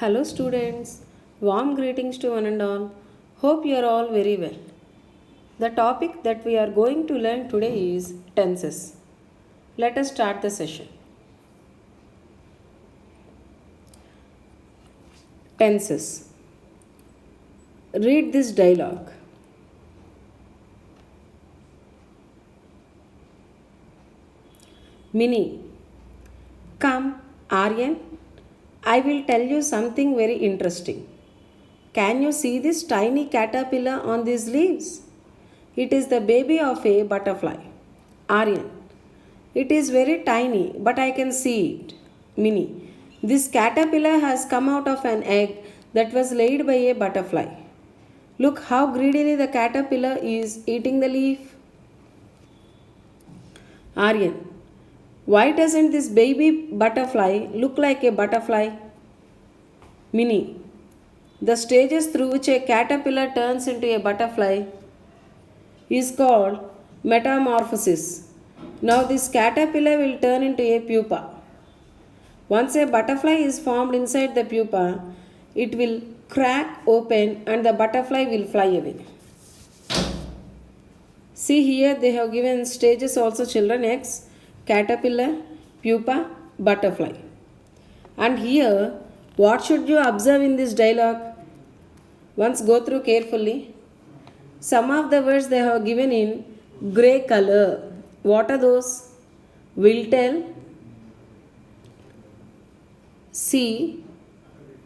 Hello students, warm greetings to one and all. Hope you are all very well. The topic that we are going to learn today is tenses. Let us start the session. Tenses. Read this dialogue. Mini. Come, Aryan. I will tell you something very interesting. Can you see this tiny caterpillar on these leaves? It is the baby of a butterfly. Aryan. It is very tiny, but I can see it. Mini. This caterpillar has come out of an egg that was laid by a butterfly. Look how greedily the caterpillar is eating the leaf. Aryan. Why doesn't this baby butterfly look like a butterfly? Mini. The stages through which a caterpillar turns into a butterfly is called metamorphosis. Now this caterpillar will turn into a pupa. Once a butterfly is formed inside the pupa, it will crack open and the butterfly will fly away. See here they have given stages also children: eggs, caterpillar, pupa, butterfly. And here what should you observe in this dialogue? Once go through carefully. Some of the words they have given in grey color. What are those? Will tell, see,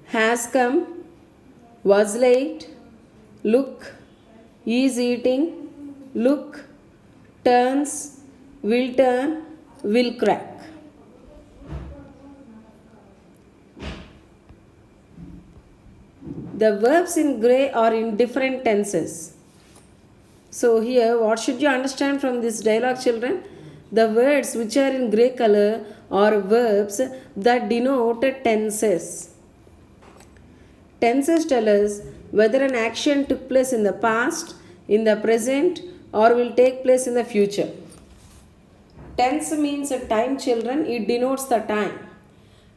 has come, was late, look, is eating, look, turns, will crack. The verbs in grey are in different tenses. So here what should you understand from this dialogue children? The words which are in grey color are verbs that denote tenses. Tenses tell us whether an action took place in the past, in the present, or will take place in the future. Tense means a time children, it denotes the time.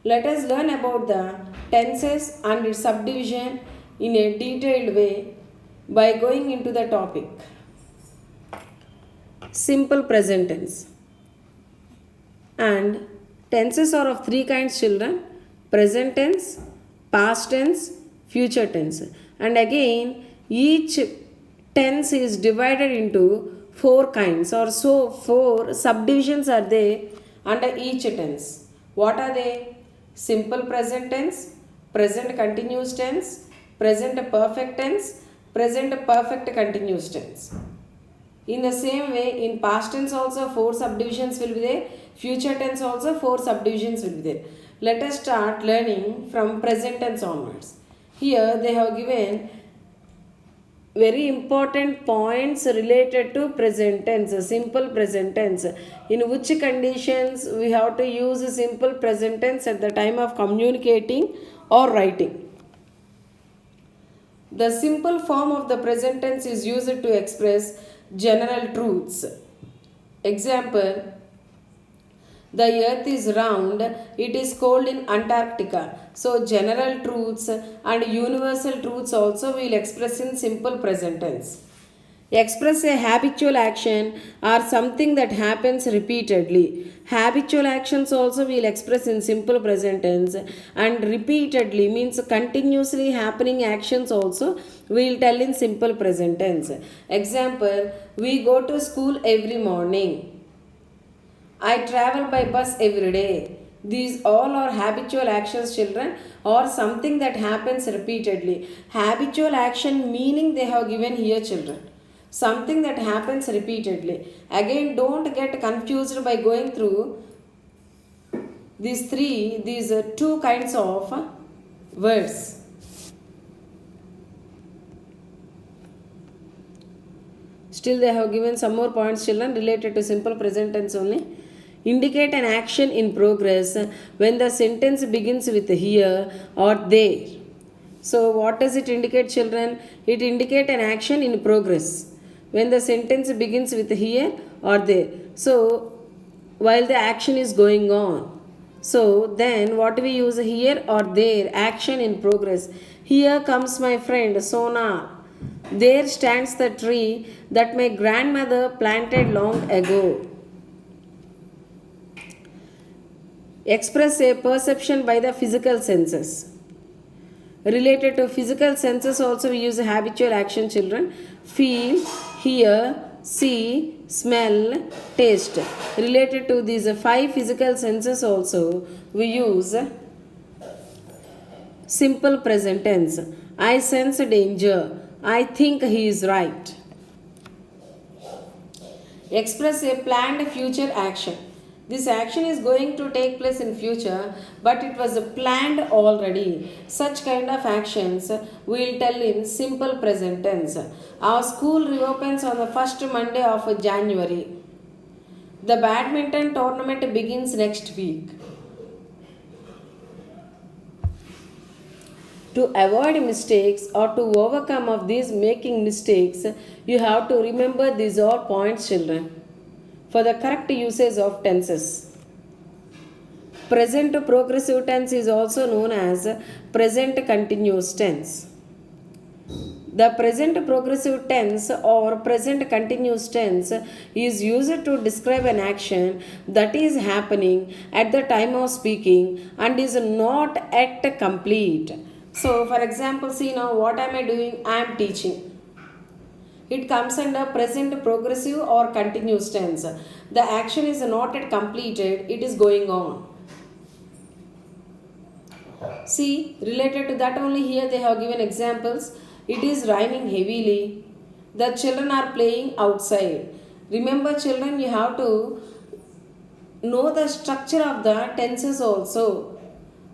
Let us learn about the tenses and its subdivision in a detailed way by going into the topic. Simple present tense. And tenses are of three kinds children: present tense, past tense, future tense. And again each tense is divided into four kinds, or so four subdivisions are there under each tense. What are they? Simple present tense, present continuous tense, present perfect tense, present perfect continuous tense. In the same way, in past tense also four subdivisions will be there, future tense also four subdivisions will be there. Let us start learning from present tense onwards. Here they have given very important points related to present tense, simple present tense. In which conditions we have to use simple present tense at the time of communicating or writing. The simple form of the present tense is used to express general truths. Example: the earth is round, it is cold in Antarctica. So general truths and universal truths also we will express in simple present tense. Express a habitual action or something that happens repeatedly. Habitual actions also we will express in simple present tense, and repeatedly means continuously happening actions also we will tell in simple present tense. Example: we go to school every morning. I travel by bus every day. These all are habitual actions children, or something that happens repeatedly. Habitual action meaning they have given here children. Something that happens repeatedly. Again don't get confused by going through these two kinds of words. Still they have given some more points children related to simple present tense only. Indicate an action in progress when the sentence begins with here or there. So what does it indicate children? It indicates an action in progress when the sentence begins with here or there. So while the action is going on. So then what do we use here or there? Action in progress. Here comes my friend Sona. There stands the tree that my grandmother planted long ago. Express a perception by the physical senses. Related to physical senses also we use habitual action, children. Feel, hear, see, smell, taste. Related to these five physical senses also we use simple present tense. I sense danger. I think he is right. Express a planned future action. This action is going to take place in future, but it was planned already. Such kind of actions we will tell in simple present tense. Our school reopens on the first Monday of January. The badminton tournament begins next week. To avoid mistakes or to overcome of these making mistakes, you have to remember these all points, children, for the correct usage of tenses. Present progressive tense is also known as present continuous tense. The present progressive tense or present continuous tense is used to describe an action that is happening at the time of speaking and is not yet complete. So, for example, see now what am I doing? I am teaching. It comes under present progressive or continuous tense. The action is not yet completed, it is going on. See, related to that only here they have given examples. It is raining heavily. The children are playing outside. Remember, children, you have to know the structure of the tenses also.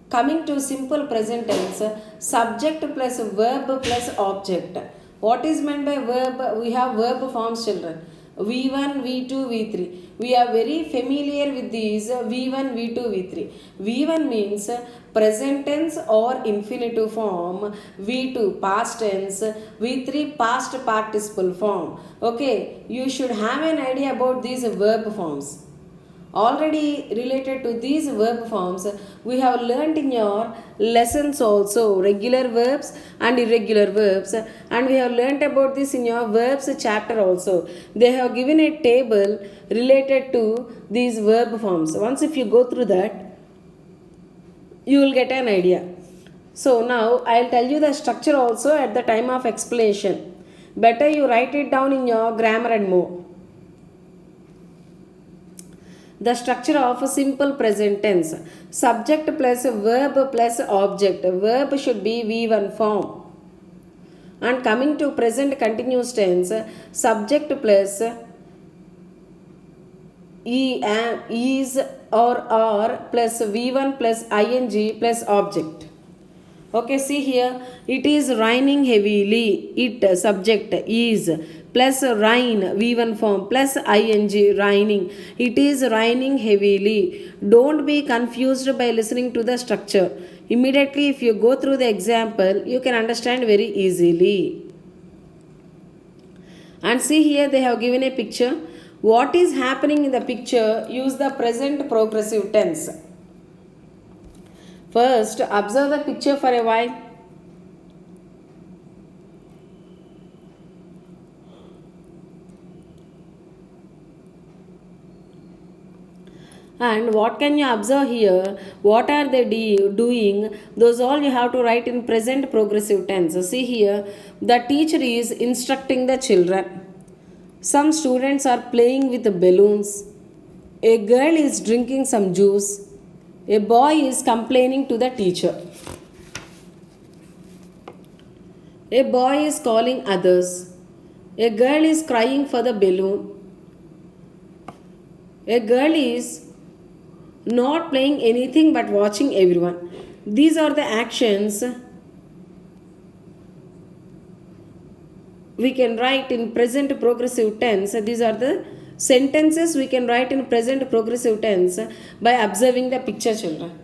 Coming to simple present tense, subject plus verb plus object. What is meant by verb? We have verb forms, children. V1, V2, V3. We are very familiar with these V1, V2, V3. V1 means present tense or infinitive form. V2 past tense. V3 past participle form. Okay, you should have an idea about these verb forms. Already related to these verb forms, we have learnt in your lessons also regular verbs and irregular verbs, and we have learnt about this in your verbs chapter also. They have given a table related to these verb forms. Once if you go through that, you will get an idea. So now I will tell you the structure also at the time of explanation. Better you write it down in your grammar and more. The structure of a simple present tense. Subject plus verb plus object. Verb should be V1 form. And coming to present continuous tense, subject plus is or are plus V1 plus ing plus object. Okay, see here, it is raining heavily. It subject is plus rain V1 form plus ing raining. It is raining heavily. Don't be confused by listening to the structure. Immediately if you go through the example, you can understand very easily. And see here they have given a picture. What is happening in the picture? Use the present progressive tense. First, observe the picture for a while. And what can you observe here? What are they doing? Those all you have to write in present progressive tense. See here, the teacher is instructing the children. Some students are playing with the balloons. A girl is drinking some juice. A boy is complaining to the teacher. A boy is calling others. A girl is crying for the balloon. A girl is not playing anything but watching everyone. These are the actions we can write in present progressive tense. These are the sentences we can write in present progressive tense by observing the picture, children.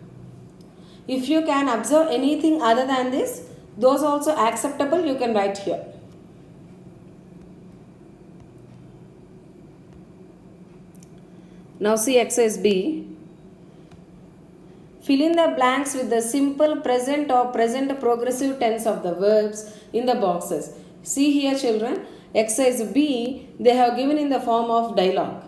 If you can observe anything other than this, those also acceptable, you can write here. Now see exercise B. Fill in the blanks with the simple present or present progressive tense of the verbs in the boxes. See here children, exercise B they have given in the form of dialogue.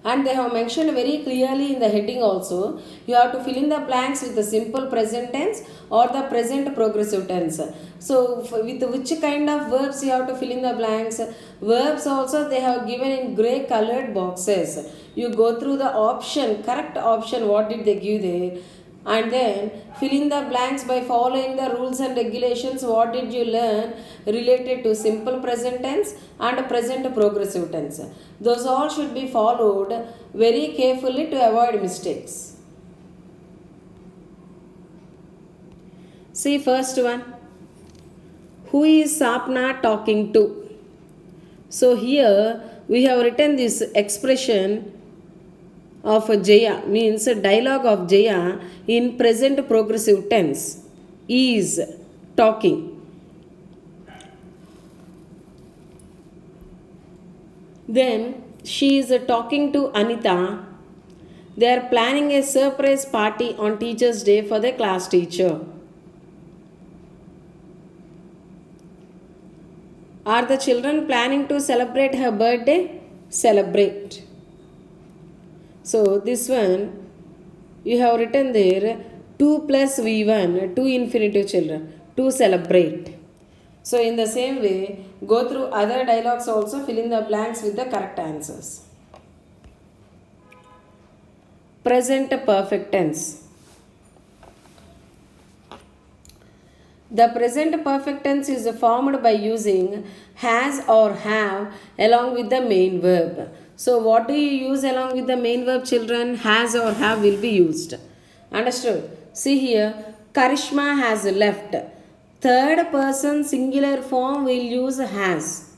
And they have mentioned very clearly in the heading also, you have to fill in the blanks with the simple present tense or the present progressive tense. So with which kind of verbs you have to fill in the blanks? Verbs also they have given in grey colored boxes. You go through the option, correct option, what did they give there, and then fill in the blanks by following the rules and regulations. What did you learn related to simple present tense and present progressive tense? Those all should be followed very carefully to avoid mistakes. See first one, who is Sapna talking to? So here we have written this expression of Jaya, means a dialogue of Jaya in present progressive tense, is talking. Then she is talking to Anita. They are planning a surprise party on Teacher's Day for the class teacher. Are the children planning to celebrate her birthday? Celebrate. So this one you have written there 2 plus V1, 2 infinitive children, to celebrate. So in the same way, go through other dialogues also, fill in the blanks with the correct answers. Present perfect tense. The present perfect tense is formed by using has or have along with the main verb. So what do you use along with the main verb children? Has or have will be used. Understood? See here, Karishma has left. Third person singular form will use has.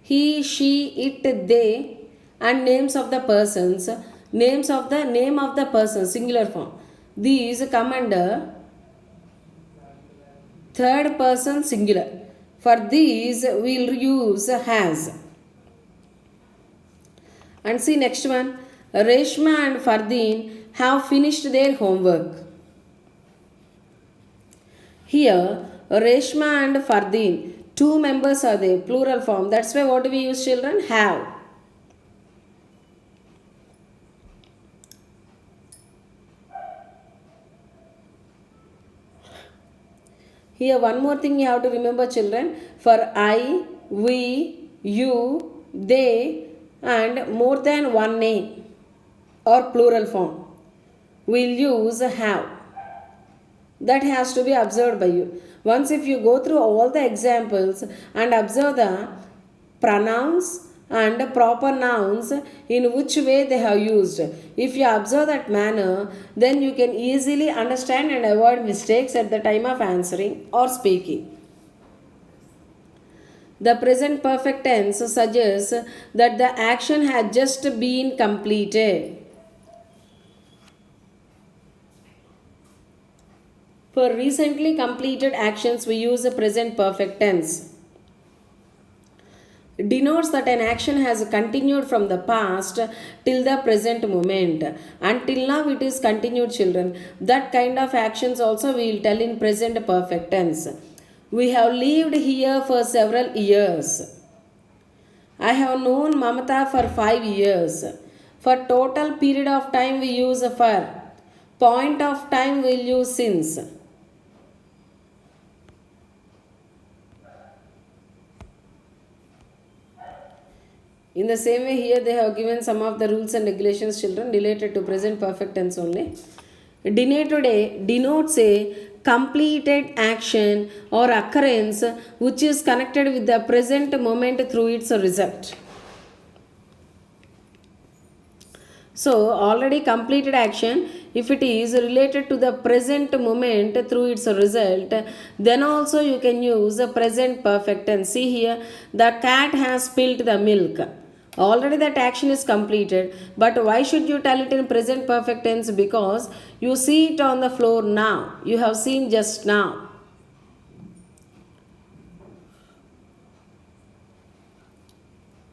He, she, it, they, and names of the persons, name of the person singular form. These come under third person singular. For these we'll use has. And see next one, Reshma and Fardeen have finished their homework. Here Reshma and Fardeen, two members are there, plural form. That's why what do we use children? Have. Here one more thing you have to remember children, for I, we, you, they and more than one name or plural form, we'll use have. That has to be observed by you. Once if you go through all the examples and observe the pronouns and proper nouns in which way they have used, if you observe that manner, then you can easily understand and avoid mistakes at the time of answering or speaking. The present perfect tense suggests that the action had just been completed. For recently completed actions, we use the present perfect tense. It denotes that an action has continued from the past till the present moment. Until now it is continued children. That kind of actions also we will tell in present perfect tense. We have lived here for several years. I have known Mamata for 5 years. For total period of time we use for. Point of time we will use since. In the same way here they have given some of the rules and regulations children related to present perfect tense only. Denotes a completed action or occurrence which is connected with the present moment through its result. So already completed action, if it is related to the present moment through its result, then also you can use the present perfect tense. See here, the cat has spilled the milk. Already that action is completed, but why should you tell it in present perfect tense? Because you see it on the floor now. You have seen just now.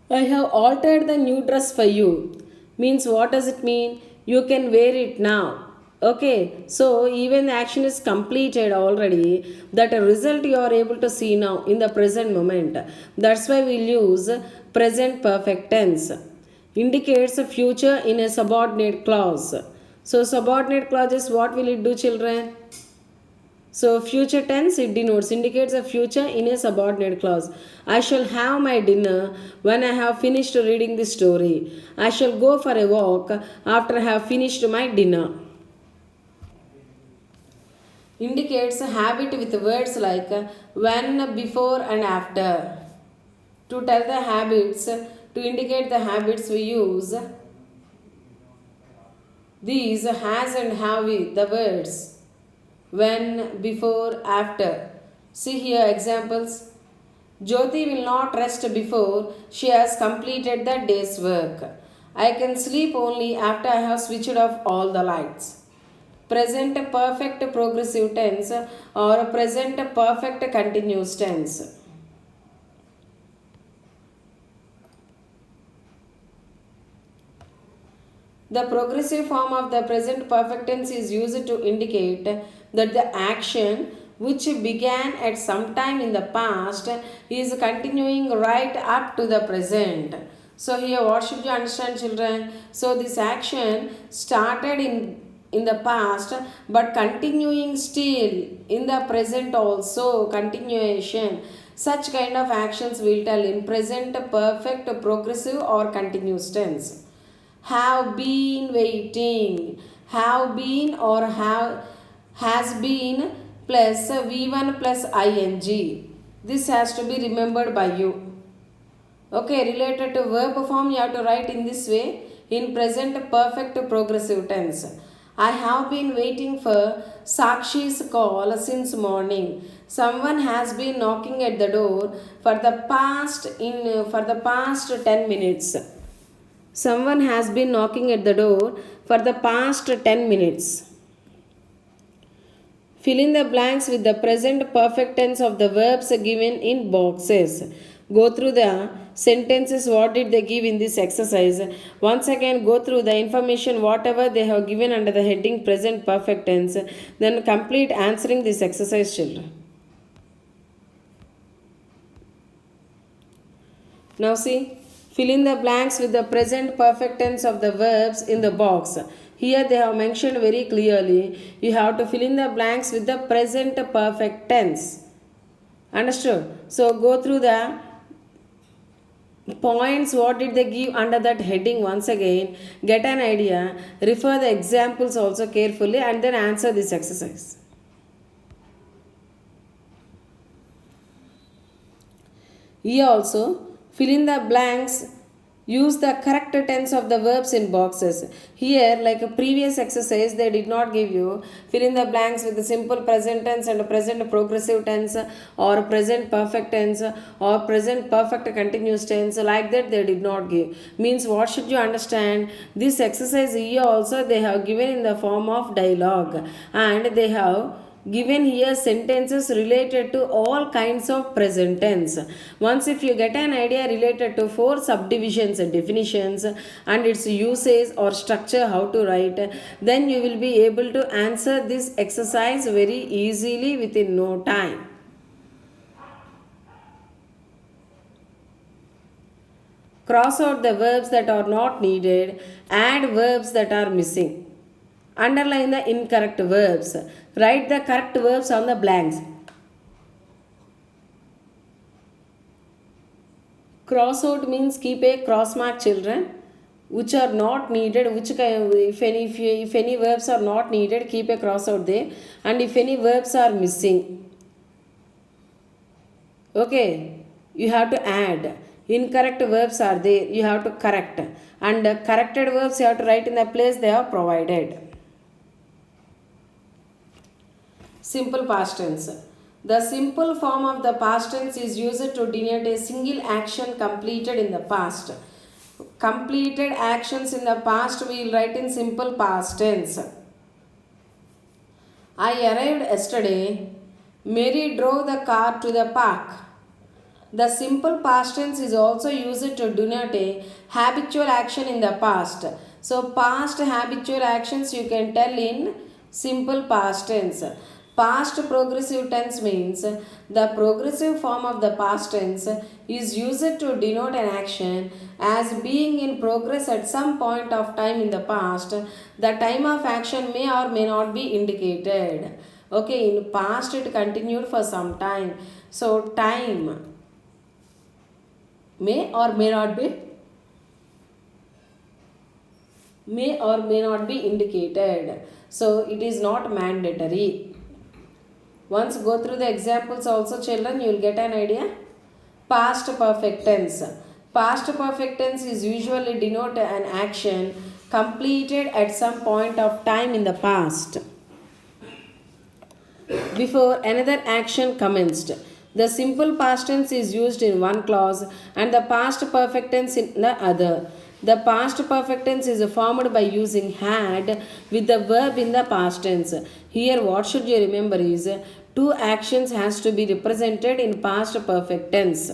I have altered the new dress for you. Means what does it mean? You can wear it now. Okay, so even the action is completed already, that a result you are able to see now in the present moment. That's why we'll use present perfect tense. Indicates a future in a subordinate clause. So subordinate clauses, what will it do, children? So future tense, it denotes, indicates a future in a subordinate clause. I shall have my dinner when I have finished reading the story. I shall go for a walk after I have finished my dinner. Indicates a habit with words like when, before and after. To tell the habits, to indicate the habits, we use these has and have with the words when, before, after. See here examples. Jyoti will not rest before she has completed the day's work. I can sleep only after I have switched off all the lights. Present perfect progressive tense or present perfect continuous tense. The progressive form of the present perfect tense is used to indicate that the action which began at some time in the past is continuing right up to the present. So here what should you understand, children? So this action started in the past but continuing still in the present also, continuation. Such kind of actions will tell in present perfect progressive or continuous tense. Have been waiting, have been or have has been plus v1 plus ing. This has to be remembered by you. Okay, related to verb form, you have to write in this way in present perfect progressive tense. I have been waiting for Sakshi's call since morning. Someone has been knocking at the door for the past 10 minutes. Someone has been knocking at the door for the past 10 minutes. Fill in the blanks with the present perfect tense of the verbs given in boxes. Go through the sentences, what did they give in this exercise. Once again, go through the information, whatever they have given under the heading present perfect tense. Then complete answering this exercise, children. Now see. Fill in the blanks with the present perfect tense of the verbs in the box. Here they have mentioned very clearly. You have to fill in the blanks with the present perfect tense. Understood? So go through the points, what did they give under that heading once again. Get an idea. Refer the examples also carefully and then answer this exercise. Here also. Fill in the blanks. Use the correct tense of the verbs in boxes. Here, like a previous exercise, they did not give you. Fill in the blanks with the simple present tense and present progressive tense or present perfect tense or present perfect continuous tense. Like that, they did not give. Means what should you understand? This exercise here also they have given in the form of dialogue, and they have given here sentences related to all kinds of present tense. Once if you get an idea related to 4 subdivisions and definitions and its usage or structure, how to write, then you will be able to answer this exercise very easily within no time. Cross out the verbs that are not needed, add verbs that are missing. Underline the incorrect verbs. Write the correct verbs on the blanks. Cross out means keep a cross mark, children, which are not needed. If any verbs are not needed, keep a cross out there. And if any verbs are missing, okay, you have to add. Incorrect verbs are there, you have to correct. And corrected verbs you have to write in the place they are provided. Simple past tense. The simple form of the past tense is used to denote a single action completed in the past. Completed actions in the past we will write in simple past tense. I arrived yesterday. Mary drove the car to the park. The simple past tense is also used to denote a habitual action in the past. So past habitual actions you can tell in simple past tense. Past progressive tense means the progressive form of the past tense is used to denote an action as being in progress at some point of time in the past. The time of action may or may not be indicated. Okay, in past it continued for some time. So time may or may not be indicated. So it is not mandatory. Once go through the examples also, children, you will get an idea. Past perfect tense. Past perfect tense is usually denote an action completed at some point of time in the past before another action commenced. The simple past tense is used in one clause and the past perfect tense in the other. The past perfect tense is formed by using had with the verb in the past tense. Here what should you remember is two actions has to be represented in past perfect tense.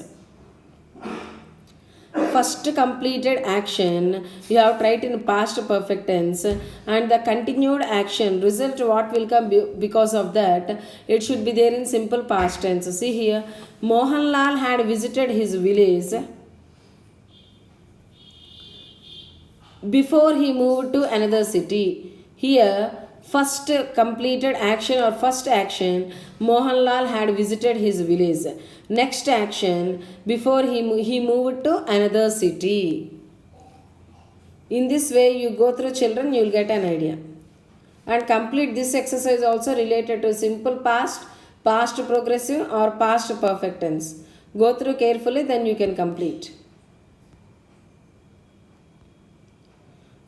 First completed action you have to write in past perfect tense, and the continued action result what will come because of that it should be there in simple past tense. See here, Mohanlal had visited his village before he moved to another city. Here, first completed action or first action, Mohanlal had visited his village. Next action, before he moved to another city. In this way, you go through, children, you will get an idea. And complete this exercise also related to simple past, past progressive or past perfect tense. Go through carefully, then you can complete.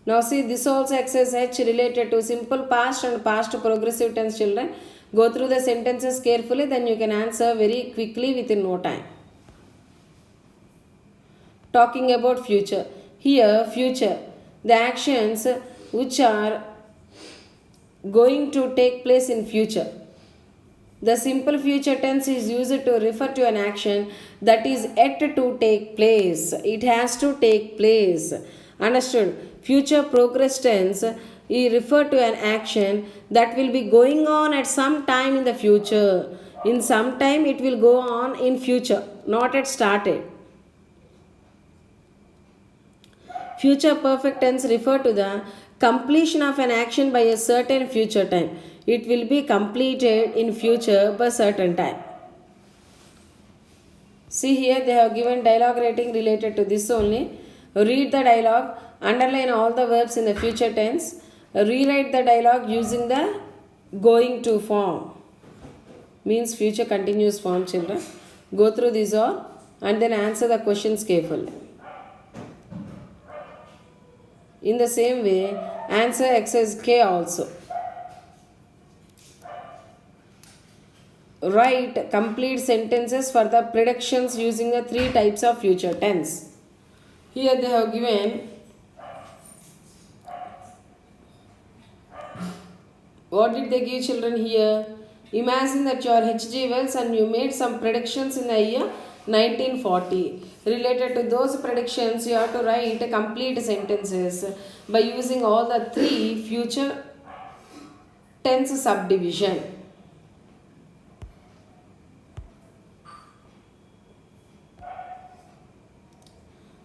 Now see, this also exercise related to simple past and past progressive tense, children. Go through the sentences carefully, then you can answer very quickly within no time. Talking about future. Here, future, the actions which are going to take place in future. The simple future tense is used to refer to an action that is yet to take place. It has to take place. Understood? Future progress tense is refer to an action that will be going on at some time in the future. In some time it will go on in future, not yet started. Future perfect tense refer to the completion of an action by a certain future time. It will be completed in future by certain time. See here, they have given dialogue rating related to this only. Read the dialogue, underline all the verbs in the future tense, rewrite the dialogue using the going to form, means future continuous form, children. Go through these all and then answer the questions carefully. In the same way, answer exercise K also. Write complete sentences for the predictions using the three types of future tense. Here they have given what did they give, children? Here, imagine that you are H.G. Wells and you made some predictions in the year 1940. Related to those predictions, you have to write complete sentences by using all the three future tense subdivision.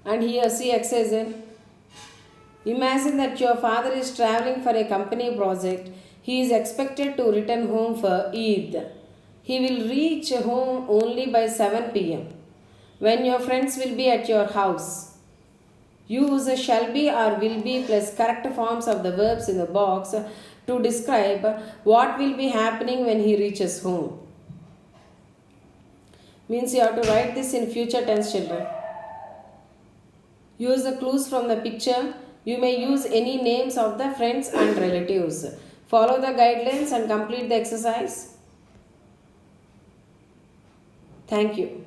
And here see exercise. Imagine that your father is traveling for a company project. He is expected to return home for Eid. He will reach home only by 7 p.m. when your friends will be at your house. Use shall be or will be plus correct forms of the verbs in the box to describe what will be happening when he reaches home. Means you have to write this in future tense, children. Use the clues from the picture. You may use any names of the friends and relatives. Follow the guidelines and complete the exercise. Thank you.